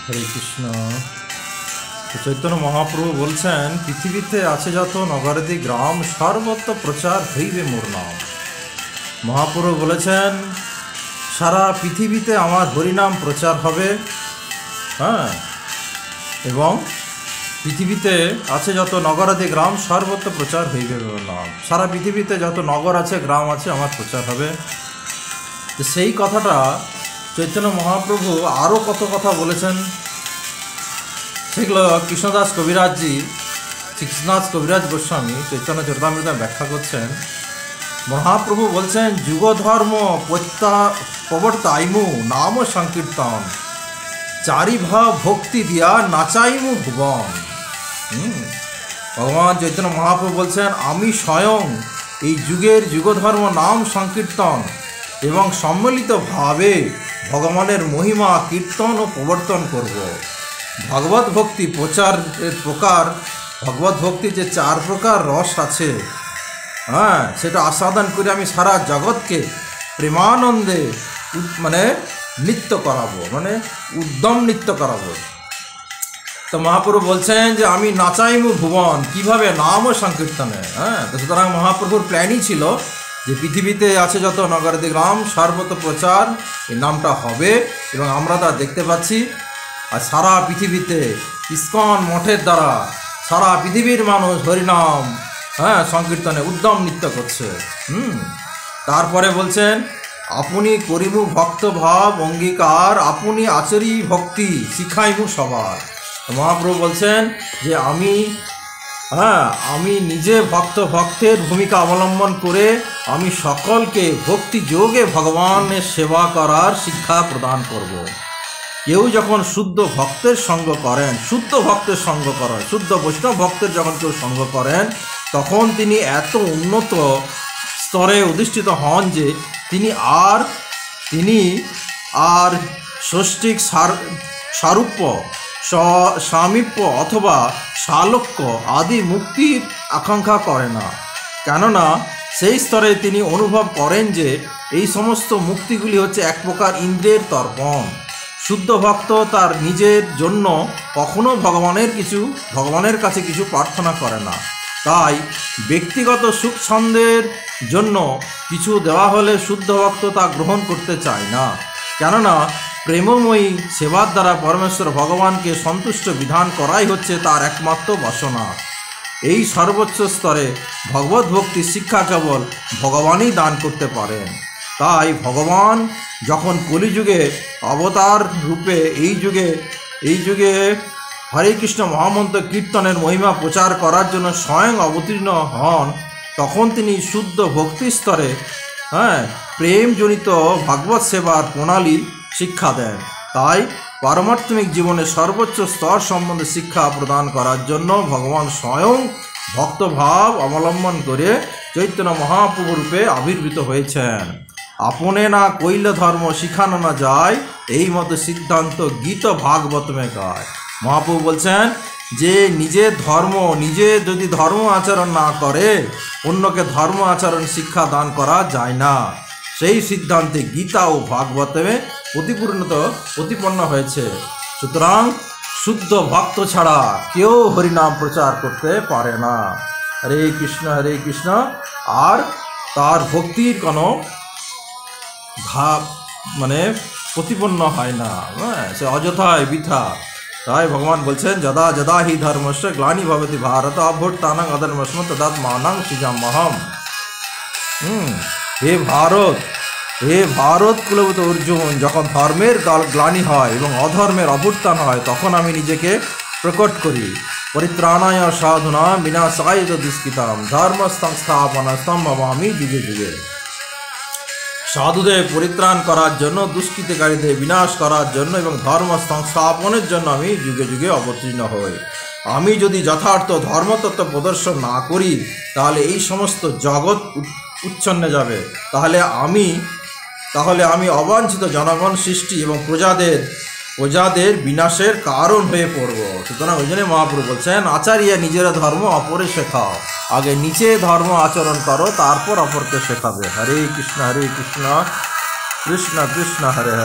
হরে কৃষ্ণ। চৈতন্য মহাপ্রভু বলছেন, পৃথিবীতে আছে যত নগরাদি গ্রাম, সর্বত্র প্রচার হইবে মোর নাম। মহাপ্রভু বলেছেন, সারা পৃথিবীতে আমার হরিনাম প্রচার হবে। হ্যাঁ, এবং পৃথিবীতে আছে যত নগরাদি গ্রাম, সর্বত্র প্রচার হইবে মোর নাম। সারা পৃথিবীতে যত নগর আছে, গ্রাম আছে, আমার প্রচার হবে। তো সেই কথাটা চৈতন্য মহাপ্রভু আরও কত কথা বলেছেন, সেগুলো কৃষ্ণদাস কবিরাজজি, কৃষ্ণদাস কবিরাজ গোস্বামী চৈতন্য চরিতামৃতে ব্যাখ্যা করছেন। মহাপ্রভু বলছেন, যুগধর্ম প্রবর্তাইমু নাম সংকীর্তন, চারিভাব ভক্তি দিয়া নাচাইমু ভুবন। ভগবান চৈতন্য মহাপ্রভু বলছেন, আমি স্বয়ং এই যুগের যুগধর্ম নাম সংকীর্তন এবং সম্মিলিতভাবে ভগবানের মহিমা কীর্তন ও প্রবর্তন করব। ভগবত ভক্তি প্রচারের প্রকার, ভগবত ভক্তির যে 4 প্রকার রস আছে, হ্যাঁ, সেটা আস্বাদন করে আমি সারা জগৎকে প্রেমানন্দে নৃত্য করাবো, উদ্যম নৃত্য করাবো। তো মহাপ্রভু বলছেন যে আমি নাচাইমু ভুবন, কিভাবে? নাম ও সংকীর্তনে। হ্যাঁ, তো সুতরাং মহাপ্রভুর প্ল্যানই ছিল যে পৃথিবীতে আছে যত নগরাদি গ্রাম, সর্বত্র প্রচার এই নামটা হবে, এবং আমরা তা দেখতে পাচ্ছি। আর সারা পৃথিবীতে ইস্কন মঠের দ্বারা সারা পৃথিবীর মানুষ হরিনাম, হ্যাঁ, সংকীর্তনে উদ্যম নৃত্য করছে। তারপরে বলছেন, আপনি করিমু ভক্ত ভাব অঙ্গীকার, আপনি আচরি ভক্তি শিখাইমু সবার। মহাপ্রভু বলছেন যে আমি নিজে ভক্তের ভূমিকা অবলম্বন করে আমি সকলকে ভক্তি যোগে ভগবানের সেবা করার শিক্ষা প্রদান করব। কেউ যখন শুদ্ধ ভক্তের সঙ্গ করেন, শুদ্ধ বৈষ্ণব ভক্তের যখন কেউ সঙ্গ করেন, তখন তিনি এত উন্নত স্তরে অধিষ্ঠিত হন যে তিনি আর ষষ্ঠিক সারূপ্য, সামীপ্য অথবা সালোক্য আদি মুক্তির আকাঙ্ক্ষা করে না। কেননা সেই স্তরে তিনি অনুভব করেন যে এই সমস্ত মুক্তিগুলি হচ্ছে এক প্রকার ইন্দ্রিয়ের তর্পণ। শুদ্ধ ভক্ত তার নিজের জন্য কখনো ভগবানের কাছে কিছু প্রার্থনা করে না। তাই ব্যক্তিগত সুখ ছন্দের জন্য কিছু দেওয়া হলে শুদ্ধ ভক্ত তা গ্রহণ করতে চায় না। কেননা প্রেমময়ী সেবার দ্বারা পরমেশ্বর ভগবানকে সন্তুষ্ট বিধান করাই হচ্ছে তার একমাত্র বাসনা। এই সর্বোচ্চ স্তরে ভগবত ভক্তির শিক্ষা কেবল ভগবানই দান করতে পারেন। তাই ভগবান যখন কলিযুগে অবতার রূপে এই যুগে হরে কৃষ্ণ মহামন্ত্র কীর্তনের মহিমা প্রচার করার জন্য স্বয়ং অবতীর্ণ হন, তখন তিনি শুদ্ধ ভক্তি স্তরে প্রেমজনিত ভাগবত সেবার প্রণালী শিক্ষা দেন। তাই পারমার্থিক জীবনের সর্বোচ্চ স্তর সম্বন্ধে শিক্ষা প্রদান করার জন্য ভগবান স্বয়ং ভক্তভাব অবলম্বন করে চৈতন্য মহাপ্রভু রূপে আবির্ভূত হয়েছেন। আপনে না কইলে ধর্ম শিখানো না যায়, এই মতো সিদ্ধান্ত গীত ভাগবত মে গায়। মহাপ্রভু বলছেন যে নিজে যদি ধর্ম আচরণ না করে, অন্যকে ধর্ম আচরণ শিক্ষা দান করা যায় না। সেই সিদ্ধান্তে গীতা ও ভাগবতে প্রতিপন্ন হয়েছে। সুতরাং শুদ্ধ ভক্ত ছাড়া কেউ হরিনাম প্রচার করতে পারে না। হরে কৃষ্ণ, আর তার ভক্তির কোনো ভাব প্রতিপন্ন হয় না, সে অযথায় বৃথা। তাই ভগবান বলছেন, যদা যদা হি ধর্মস্য গ্লানি ভবতি ভারত অভ্যুত্থানং অধর্মস্য তদাত্মানং সৃজাম্যহম। হে ভারত কুলভূত অর্জুন, যখন ধর্মের গ্লানি হয় এবং অধর্মের অভ্যুত্থান হয়, তখন আমি নিজেকে প্রকট করি। পরিত্রাণায় সাধুনাং বিনাশায় চ দুষ্কৃতাম ধর্ম সংস্থাপনার্থং ভবামি যুগে যুগে। সাধুদের পরিত্রাণ করার জন্য, দুষ্কৃতিকারীদের বিনাশ করার জন্য এবং ধর্ম সংস্থাপনের জন্য আমি যুগে যুগে অবতীর্ণ হই। আমি যদি যথার্থ ধর্মতত্ত্ব প্রদর্শন না করি, তাহলে এই সমস্ত জগৎ উচ্ছন্নে যাবে। তাহলে আমি অবাঞ্ছিত জনগণ সৃষ্টি এবং প্রজাদের বিনাশের কারণ হয়ে পড়ব। সুতরাং ওই জন্য মহাপ্রভু বলছেন, আচার্য নিজের ধর্ম অপরে শেখাও। আগে নিচে ধর্ম আচরণ করো, তারপর অপরকে শেখাবে। হরে কৃষ্ণ কৃষ্ণ কৃষ্ণ হরে হরে।